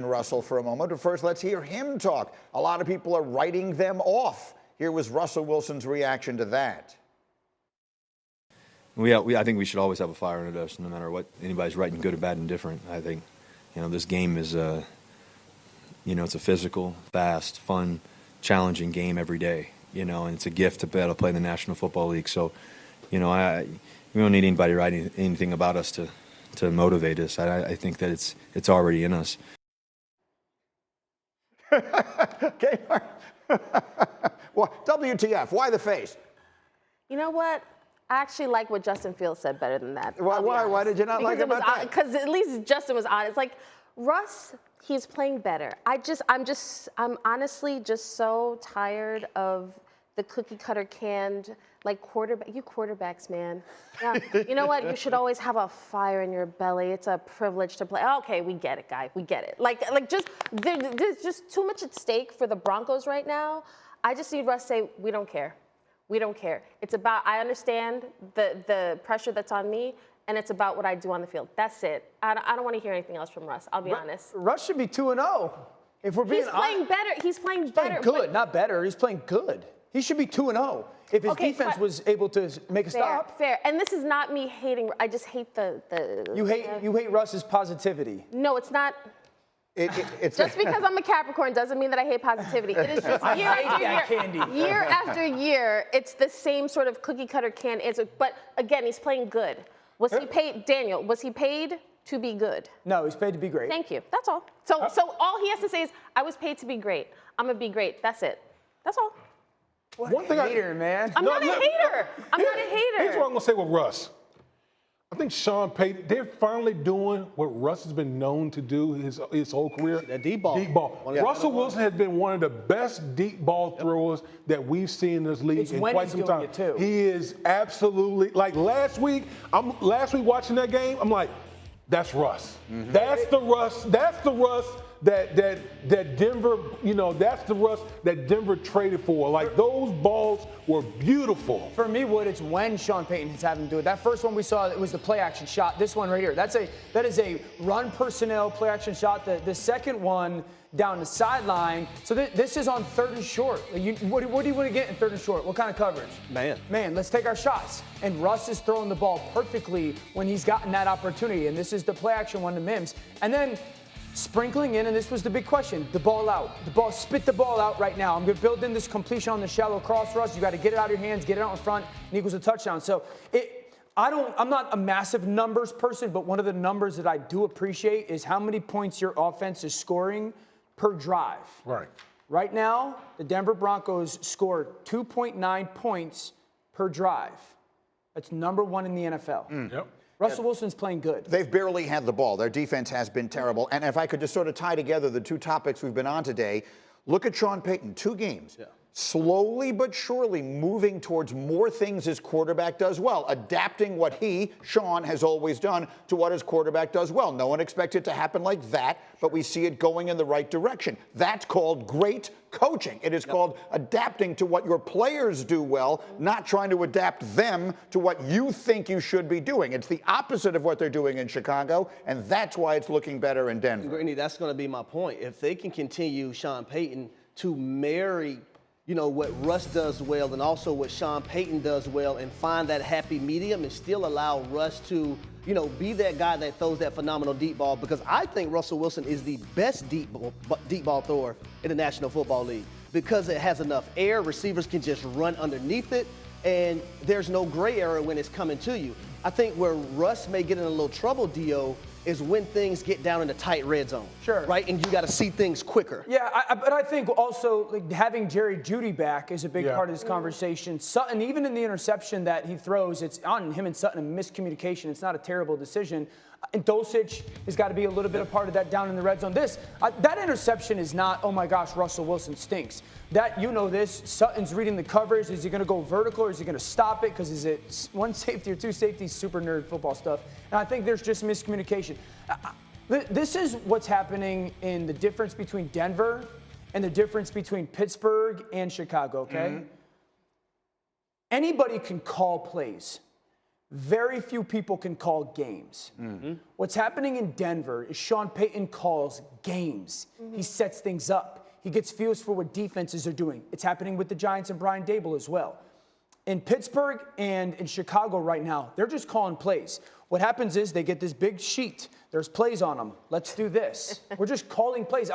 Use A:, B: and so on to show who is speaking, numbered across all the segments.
A: Russell for a moment. But first, let's hear him talk. A lot of people are writing them off. Here was Russell Wilson's reaction to that.
B: I think we should always have a fire under us, no matter what anybody's writing, good or bad, and different. I think, this game is, it's a physical, fast, fun, challenging game every day. And it's a gift to be able to play in the National Football League. So, we don't need anybody writing anything about us to motivate us. I think that it's already in us.
A: Okay. Well, WTF? Why the face?
C: You know what? I actually like what Justin Fields said better than that.
A: Why did you not like it about that?
C: Because at least Justin was honest. Like, Russ, he's playing better. I'm honestly just so tired of the cookie cutter canned, like, quarterbacks, man. Yeah. You know what? You should always have a fire in your belly. It's a privilege to play. Okay, we get it, guy. We get it. There's just too much at stake for the Broncos right now. I just need Russ to say, we don't care. We don't care. It's about, I understand the pressure that's on me, and it's about what I do on the field. That's it. I don't want to hear anything else from Russ. I'll be honest.
D: Russ should be 2-0. If we're being honest.
C: He's playing better. He's playing better.
D: Good, not better. He's playing good. He should be 2-0 if his defense was able to make a stop.
C: Fair. And this is not me hating. I just hate the.
D: You hate Russ's positivity.
C: No, it's not.
A: It's
C: just because I'm a Capricorn doesn't mean that I hate positivity. It is just year after year, it's the same sort of cookie cutter canned answer. But again, he's playing good. Was he paid, Daniel? Was he paid to be good?
D: No, he's paid to be great.
C: Thank you. That's all. So all he has to say is, I was paid to be great. I'm gonna be great. That's it. That's all.
D: One thing hater, man.
C: I'm not a hater. I'm not a hater.
E: Here's what I'm gonna say with Russ. I think Sean Payton, they're finally doing what Russ has been known to do his whole career.
F: That deep ball.
E: Deep ball. Russell Wilson has been one of the best deep ball throwers that we've seen in this league in quite some time. He is absolutely, like last week watching that game, I'm like, that's Russ. Mm-hmm. That's the Russ that Denver, that's the Russ that Denver traded for. Like, those balls were beautiful.
D: For me, Wood, it's when Sean Payton is having to do it. That first one we saw, it was the play action shot. This one right here, that is a run personnel play action shot. The second one down the sideline. So this is on 3rd and short. What do you want to get in 3rd and short? What kind of coverage? Man, let's take our shots. And Russ is throwing the ball perfectly when he's gotten that opportunity. And this is the play action one to Mims. And then sprinkling in, and this was the big question, the ball out. Spit the ball out right now. I'm going to build in this completion on the shallow cross, Russ. You got to get it out of your hands, get it out in front, and equals a touchdown. So I'm not a massive numbers person, but one of the numbers that I do appreciate is how many points your offense is scoring per drive.
E: Right.
D: Right now, the Denver Broncos score 2.9 points per drive. That's number 1 in the NFL.
E: Yep.
D: Russell Wilson's playing good.
A: They've barely had the ball. Their defense has been terrible. And if I could just sort of tie together the two topics we've been on today, look at Sean Payton, 2 games. Yeah. Slowly but surely moving towards more things his quarterback does well, adapting what Sean, has always done to what his quarterback does well. No one expects it to happen like that, but we see it going in the right direction. That's called great coaching. It is called adapting to what your players do well, not trying to adapt them to what you think you should be doing. It's the opposite of what they're doing in Chicago, and that's why it's looking better in Denver.
F: Brittany, that's going to be my point. If they can continue Sean Payton to marry what Russ does well and also what Sean Payton does well and find that happy medium and still allow Russ to, be that guy that throws that phenomenal deep ball, because I think Russell Wilson is the best deep ball thrower in the National Football League because it has enough air. Receivers can just run underneath it, and there's no gray area when it's coming to you. I think where Russ may get in a little trouble, Dio, is when things get down in the tight red zone.
D: Sure.
F: Right? And you got to see things quicker.
D: Yeah, but I think also having Jerry Jeudy back is a big part of this conversation. Sutton, even in the interception that he throws, it's on him and Sutton, a miscommunication. It's not a terrible decision. And Dulcich has got to be a little bit a part of that down in the red zone. That interception is not, oh my gosh, Russell Wilson stinks. This, Sutton's reading the coverage. Is he going to go vertical or is he going to stop it? Because is it 1 safety or 2 safeties? Super nerd football stuff. And I think there's just miscommunication. This is what's happening in the difference between Denver and the difference between Pittsburgh and Chicago, okay? Mm-hmm. Anybody can call plays. very few people can call games. What's happening in Denver is Sean Payton calls games. He sets things up. He gets feels for what defenses are doing. It's happening with the Giants and Brian Dable as well. In Pittsburgh and in Chicago right now, they're just calling plays. What happens is they get this big sheet. There's plays on them. Let's do this. We're just calling plays.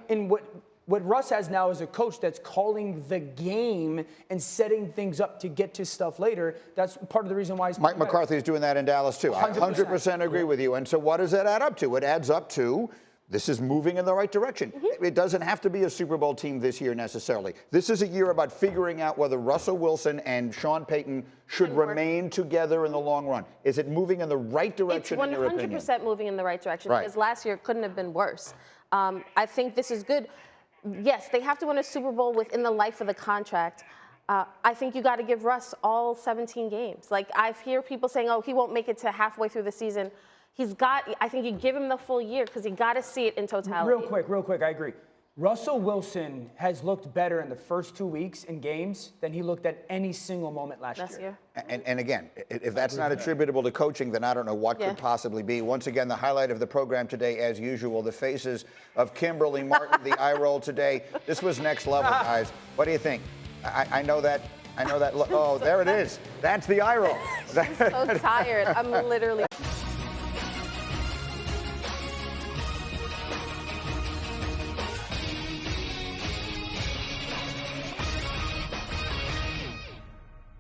D: And what Russ has now is a coach that's calling the game and setting things up to get to stuff later. That's part of the reason why he's
A: Mike McCarthy is doing that in Dallas too. 100% agree with you. And so what does that add up to? It adds up to this is moving in the right direction. It doesn't have to be a Super Bowl team this year necessarily. This is a year about figuring out whether Russell Wilson and Sean Payton should remain together in the long run. Is it moving in the right direction in your opinion?
C: It's 100% moving in the right direction because last year couldn't have been worse. I think this is good. Yes, they have to win a Super Bowl within the life of the contract. I think you got to give Russ all 17 games. Like I hear people saying, oh, he won't make it to halfway through the season. I think you give him the full year because you got to see it in totality.
D: Real quick, I agree. Russell Wilson has looked better in the first 2 weeks in games than he looked at any single moment last year.
A: And again, if that's not attributable to coaching, then I don't know what could possibly be. Once again, the highlight of the program today, as usual, the faces of Kimberly Martin, the eye roll today. This was next level, guys. What do you think? I know that. Oh, there it is. That's the eye roll.
C: I'm so tired. I'm literally.